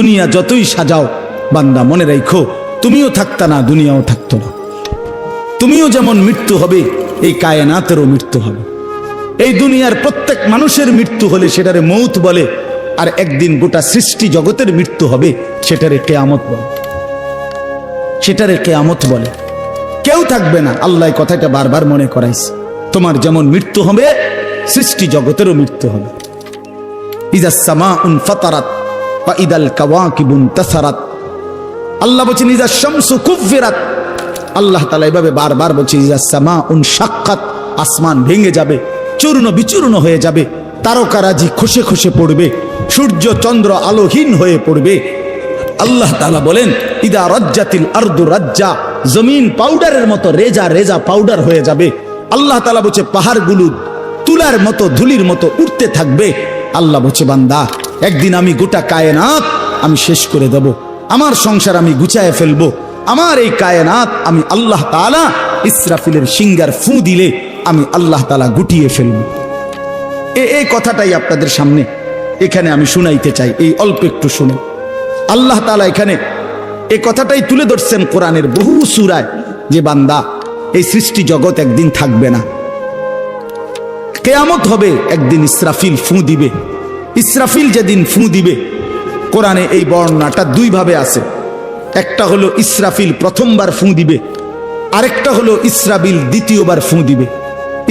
দুনিয়া যতই সাজাও বান্দা মনে রাখো তুমিও থাকতা না, দুনিয়াও থাকতো না। তুমিও যেমন মৃত্যু হবে, এই কায়নাতেরও মৃত্যু হবে। এই দুনিয়ার প্রত্যেক মানুষের মৃত্যু হলে সেটারে মৌত বলে, আর একদিন গোটা সৃষ্টি জগতের মৃত্যু হবে সেটারে কিয়ামত বলে, সেটারে কিয়ামত বলে। কেউ থাকবে না, আল্লাহ কথাটা বারবার মনে করাইছে। তোমার যেমন মৃত্যু হবে সৃষ্টি জগতেরও মৃত্যু হবে। ইযাস সামাউন ফাতারাত ওয়া ইদাল কাওয়াকিবুন তাসারাত। আল্লাহ বলেন ইযাস শামসু কুফিরাত। আল্লাহ তাআলা এভাবে বারবার বলছে ইযাস সামাউন শাক্কাত, আসমান ভেঙে যাবে, চূর্ণ বিচূর্ণ হয়ে যাবে, তারকারাজি খসে খসে পড়বে, সূর্য চন্দ্র আলোহীন হয়ে পড়বে। আল্লাহ তাআলা বলেন ইদা রাজ্জাতিল আরদু রাজ্জা, জমিন পাউডারের মতো রেজা রেজা পাউডার হয়ে যাবে। আল্লাহ তাআলা বলছে পাহাড়গুলো তুলার মতো ধুলির মতো উঠতে থাকবে। আল্লাহ বলছে বান্দা একদিন আমি গোটা কায়নাত আমি শেষ করে দেব, আমার সংসার আমি গুছায় ফেলবো, আমার এই কায়নাত আমি আল্লাহ তাআলা ইসরাফিলের সিঙ্গার ফু দিলে আমি আল্লাহ তাআলা গুটিয়ে ফেলবো। এই কথাটাই আপনাদের সামনে এখানে আমি শুনাইতে চাই, এই অল্প একটু শুনে। আল্লাহ তাআলা এখানে এই কথাটাই তুলে ধরছেন কোরআনের বহু সূরায় যে বান্দা এই সৃষ্টি জগৎ একদিন থাকবে না, কিয়ামত হবে, একদিন ইসরাফিল ফু দিবে। ইসরাফিল যেদিন ফু দিবে, কোরআনে এই বর্ণনাটা দুই ভাবে আছে। একটা হলো ইসরাফিল প্রথমবার ফু দিবে, আরেকটা হলো ইসরাফিল দ্বিতীয়বার ফু দিবে।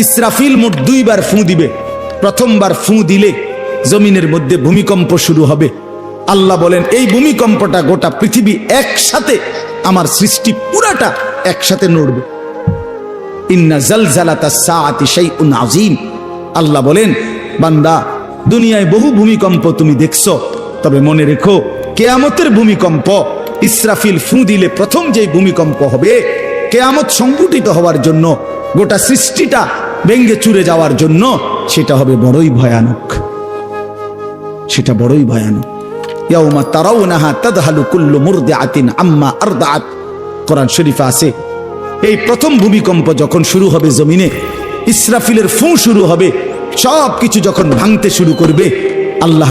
ইসরাফিল মোট দুইবার ফু দিবে। প্রথমবার ফু দিলে জমিনের মধ্যে ভূমিকম্প শুরু হবে। আল্লাহ বলেন এই ভূমিকম্পটা গোটা পৃথিবী একসাথে, আমার সৃষ্টি পুরাটা একসাথে নড়বে। ইন্না জালজালাতাস সাআতি শাইউন আযীম। আল্লাহ বলেন বান্দা দুনিয়ায় বহু ভূমিকম্প তুমি দেখছো, তবে মনে রেখো কিয়ামতের ভূমিকম্প, ইসরাফিল ফু দিলে প্রথম যে ভূমিকম্প হবে, কিয়ামত সংঘটিত হওয়ার জন্য, গোটা সৃষ্টিটা ভেঙে চুরে যাওয়ার জন্য, সেটা হবে বড়ই ভয়ানক, সেটা বড়ই ভয়ানক। ইয়াউমা তারাউনাহা তাযহালু কুল্লু মুরদিআতিন আম্মা আরদাআত। কোরআন শরীফে আছে এই প্রথম ভূমিকম্প যখন শুরু হবে জমিনে, ইসরাফিলের ফু শুরু হবে, সব কিছু যখন ভাঙতে শুরু করবে, আল্লাহ